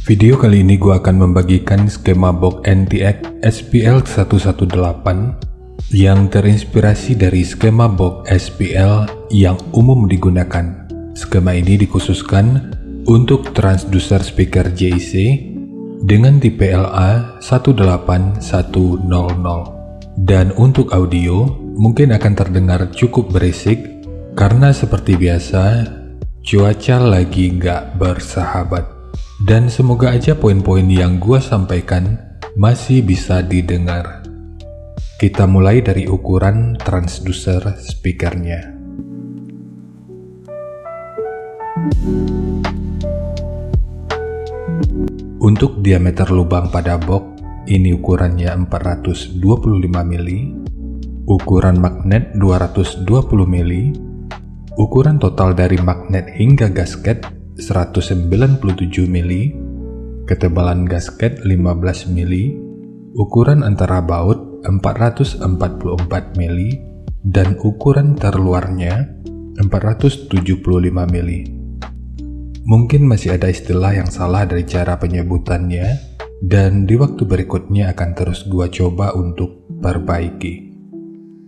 Video kali ini gue akan membagikan skema box NTX SPL118 yang terinspirasi dari skema box SPL yang umum digunakan. Skema ini dikhususkan untuk transducer speaker JIC dengan tipe LA18100. Dan untuk audio mungkin akan terdengar cukup berisik karena seperti biasa cuaca lagi nggak bersahabat. Dan semoga aja poin-poin yang gua sampaikan masih bisa didengar. Kita mulai dari ukuran transducer speakernya. Untuk diameter lubang pada box, ini ukurannya 425 mili, ukuran magnet 220 mili, ukuran total dari magnet hingga gasket 197 mili, ketebalan gasket 15 mili, ukuran antara baut 444 mili, dan ukuran terluarnya 475 mili. Mungkin masih ada istilah yang salah dari cara penyebutannya, dan di waktu berikutnya akan terus gua coba untuk perbaiki.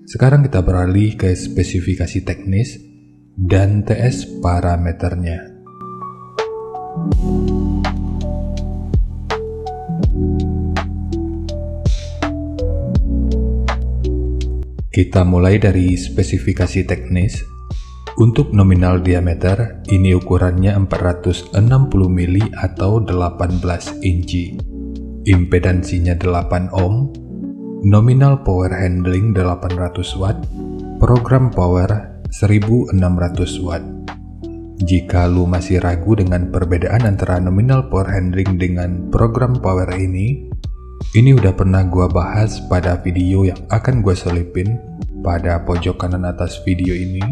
Sekarang kita beralih ke spesifikasi teknis dan TS parameternya. Kita mulai dari spesifikasi teknis. Untuk nominal diameter, ini ukurannya 460 mili atau 18 inci. Impedansinya 8 ohm, nominal power handling 800 watt, program power 1600 watt. Jika lu masih ragu dengan perbedaan antara nominal power handling dengan program power ini udah pernah gua bahas pada video yang akan gua selipin pada pojok kanan atas video ini,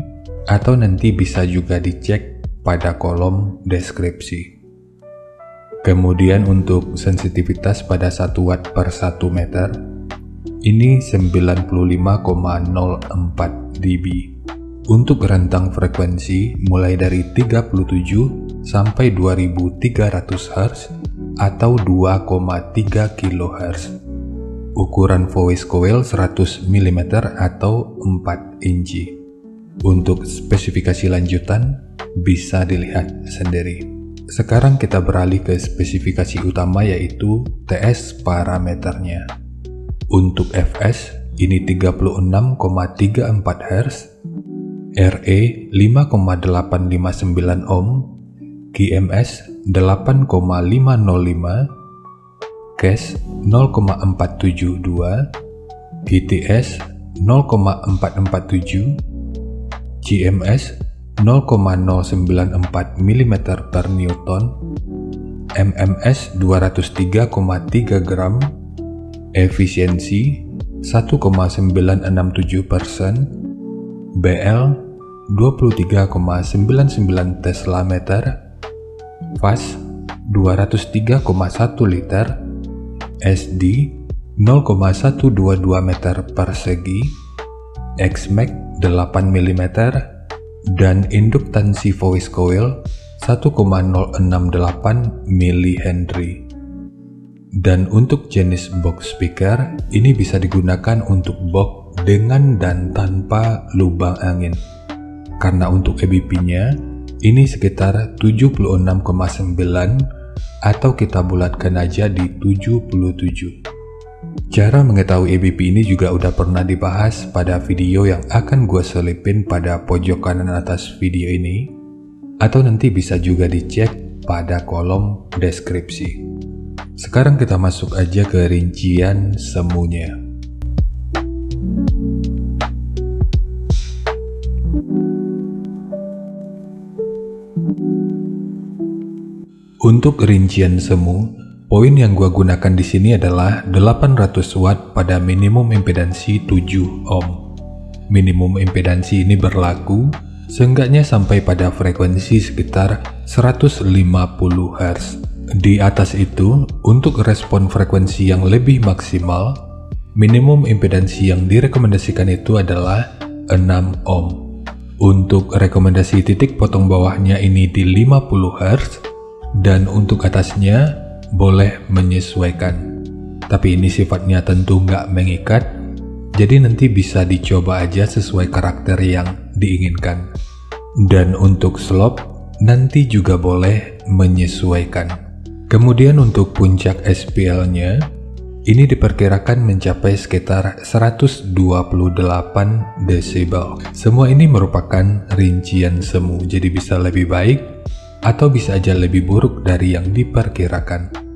atau nanti bisa juga dicek pada kolom deskripsi. Kemudian untuk sensitivitas pada 1 watt per 1 meter, ini 95,04 dB. Untuk rentang frekuensi mulai dari 37 sampai 2300 Hz atau 2,3 kHz. Ukuran voice coil 100 mm atau 4 inci. Untuk spesifikasi lanjutan bisa dilihat sendiri. Sekarang kita beralih ke spesifikasi utama, yaitu TS parameternya. Untuk Fs ini 36,34 Hz, RE 5,859 ohm, QMS 8,505, CAS 0,472, GTS 0,447, GMS 0,094 mm per Newton, MMS 203,3 gram, efisiensi 1,967%, BL 23,99 Tesla meter, fast 203,1 liter, SD 0,122 meter persegi, XMAX 8 mm, dan induktansi voice coil 1,068 mH. Dan untuk jenis box speaker, ini bisa digunakan untuk box dengan dan tanpa lubang angin. Karena untuk EBP-nya, ini sekitar 76,9 atau kita bulatkan aja di 77. Cara mengetahui EBP ini juga udah pernah dibahas pada video yang akan gue selipin pada pojok kanan atas video ini, atau nanti bisa juga dicek pada kolom deskripsi. Sekarang kita masuk aja ke rincian semuanya. Untuk rincian semu, poin yang gua gunakan di sini adalah 800 watt pada minimum impedansi 7 ohm. Minimum impedansi ini berlaku seenggaknya sampai pada frekuensi sekitar 150 Hz. Di atas itu, untuk respon frekuensi yang lebih maksimal, minimum impedansi yang direkomendasikan itu adalah 6 ohm. Untuk rekomendasi titik potong bawahnya ini di 50 Hz, dan untuk atasnya boleh menyesuaikan. Tapi ini sifatnya tentu nggak mengikat, jadi nanti bisa dicoba aja sesuai karakter yang diinginkan. Dan untuk slope, nanti juga boleh menyesuaikan. Kemudian untuk puncak SPL-nya, ini diperkirakan mencapai sekitar 128 desibel. Semua ini merupakan rincian semu, jadi bisa lebih baik atau bisa aja lebih buruk dari yang diperkirakan.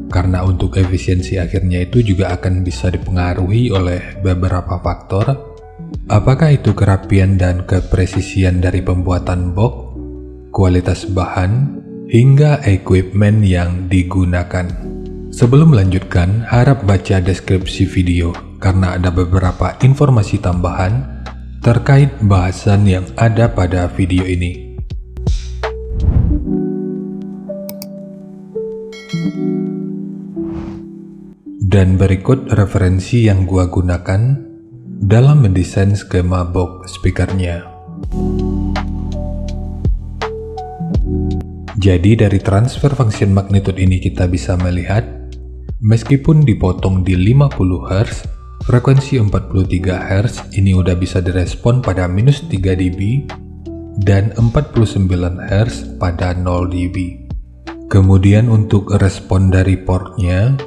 Karena untuk efisiensi akhirnya itu juga akan bisa dipengaruhi oleh beberapa faktor. Apakah itu kerapian dan kepresisian dari pembuatan box, kualitas bahan, hingga equipment yang digunakan. Sebelum melanjutkan, harap baca deskripsi video karena ada beberapa informasi tambahan terkait bahasan yang ada pada video ini. Dan berikut referensi yang gua gunakan dalam mendesain skema box speakernya. Jadi dari transfer function magnitude ini kita bisa melihat, meskipun dipotong di 50 Hz, frekuensi 43 Hz ini udah bisa direspon pada minus 3 dB dan 49 Hz pada 0 dB. Kemudian untuk respon dari portnya,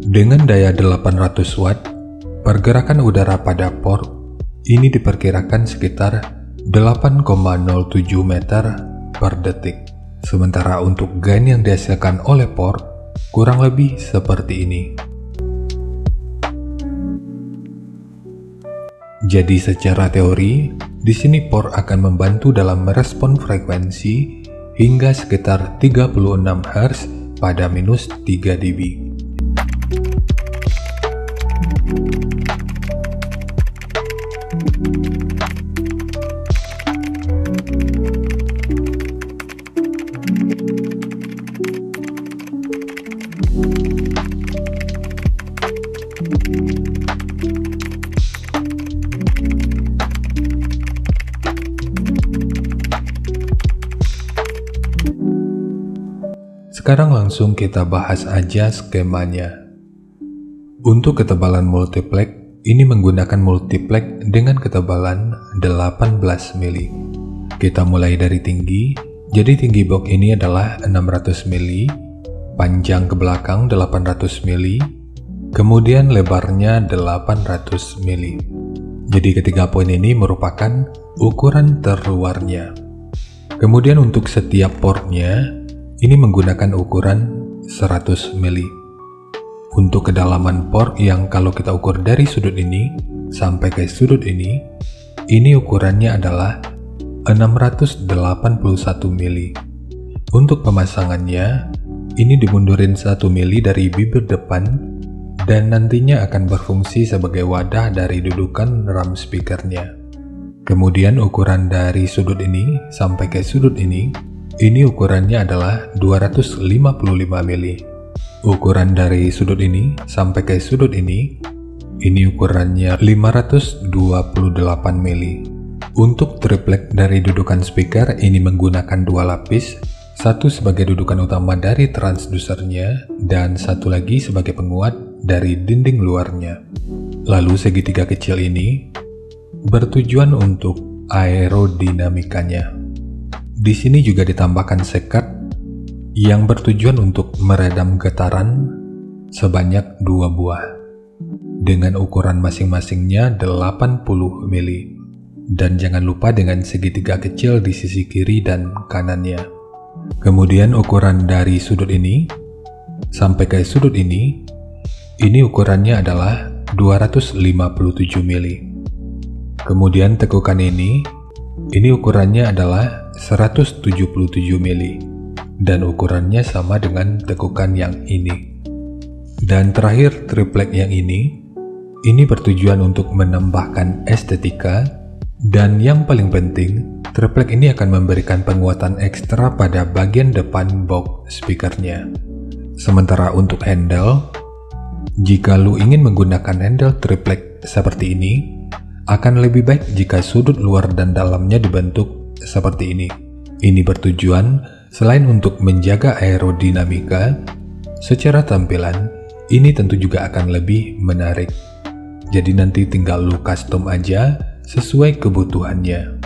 dengan daya 800 watt, pergerakan udara pada port ini diperkirakan sekitar 8,07 meter per detik. Sementara untuk gain yang dihasilkan oleh port kurang lebih seperti ini. Jadi secara teori, di sini port akan membantu dalam merespon frekuensi hingga sekitar 36 Hz pada minus 3 dB. Sekarang langsung kita bahas aja skemanya. Untuk ketebalan multiplex, ini menggunakan multiplex dengan ketebalan 18 mili. Kita mulai dari tinggi, jadi tinggi box ini adalah 600 mili, panjang ke belakang 800 mili, kemudian lebarnya 800 mili. Jadi ketiga poin ini merupakan ukuran terluarnya. Kemudian untuk setiap portnya, ini menggunakan ukuran 100 mili. Untuk kedalaman port yang kalau kita ukur dari sudut ini sampai ke sudut ini ukurannya adalah 681 mili. Untuk pemasangannya, ini dimundurin 1 mili dari bibir depan dan nantinya akan berfungsi sebagai wadah dari dudukan drum speakernya. Kemudian ukuran dari sudut ini sampai ke sudut ini ukurannya adalah 255 mili. Ukuran dari sudut ini sampai ke sudut ini ukurannya 528 mili. Untuk triplek dari dudukan speaker ini menggunakan dua lapis, satu sebagai dudukan utama dari transdusernya dan satu lagi sebagai penguat dari dinding luarnya. Lalu segitiga kecil ini bertujuan untuk aerodinamikanya. Di sini juga ditambahkan sekat yang bertujuan untuk meredam getaran sebanyak 2 buah dengan ukuran masing-masingnya 80 mili. Dan jangan lupa dengan segitiga kecil di sisi kiri dan kanannya. Kemudian ukuran dari sudut ini sampai ke sudut ini ukurannya adalah 257 mili. Kemudian tekukan ini ukurannya adalah 177 mili dan ukurannya sama dengan tekukan yang ini. Dan terakhir triplek yang ini bertujuan untuk menambahkan estetika, dan yang paling penting triplek ini akan memberikan penguatan ekstra pada bagian depan box speakernya. Sementara untuk handle, jika lu ingin menggunakan handle triplek seperti ini, akan lebih baik jika sudut luar dan dalamnya dibentuk seperti ini. Ini bertujuan selain untuk menjaga aerodinamika, secara tampilan ini tentu juga akan lebih menarik. Jadi nanti tinggal lu custom aja sesuai kebutuhannya.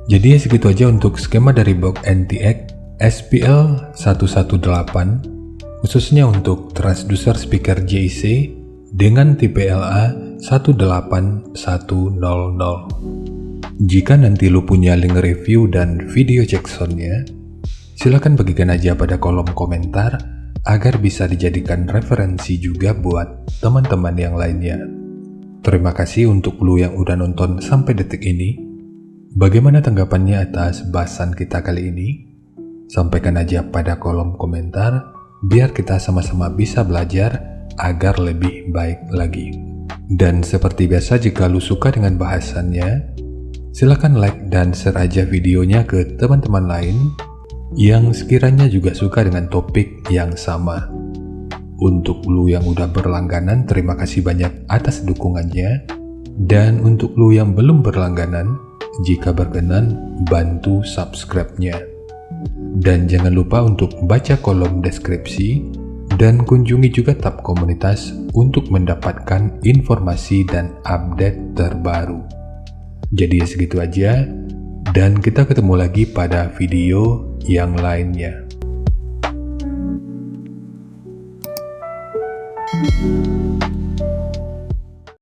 Jadi segitu aja untuk skema dari box NTX SPL 118, khususnya untuk transducer speaker JC dengan tipe LA 18100. Jika nanti lu punya link review dan video check soundnya, silakan bagikan aja pada kolom komentar agar bisa dijadikan referensi juga buat teman-teman yang lainnya. Terima kasih untuk lu yang udah nonton sampai detik ini. Bagaimana tanggapannya atas bahasan kita kali ini? Sampaikan aja pada kolom komentar biar kita sama-sama bisa belajar agar lebih baik lagi. Dan seperti biasa, jika lu suka dengan bahasannya, silakan like dan share aja videonya ke teman-teman lain yang sekiranya juga suka dengan topik yang sama. Untuk lu yang udah berlangganan, terima kasih banyak atas dukungannya. Dan untuk lu yang belum berlangganan, jika berkenan, bantu subscribe-nya. Dan jangan lupa untuk baca kolom deskripsi dan kunjungi juga tab komunitas untuk mendapatkan informasi dan update terbaru. Jadi segitu aja, dan kita ketemu lagi pada video yang lainnya.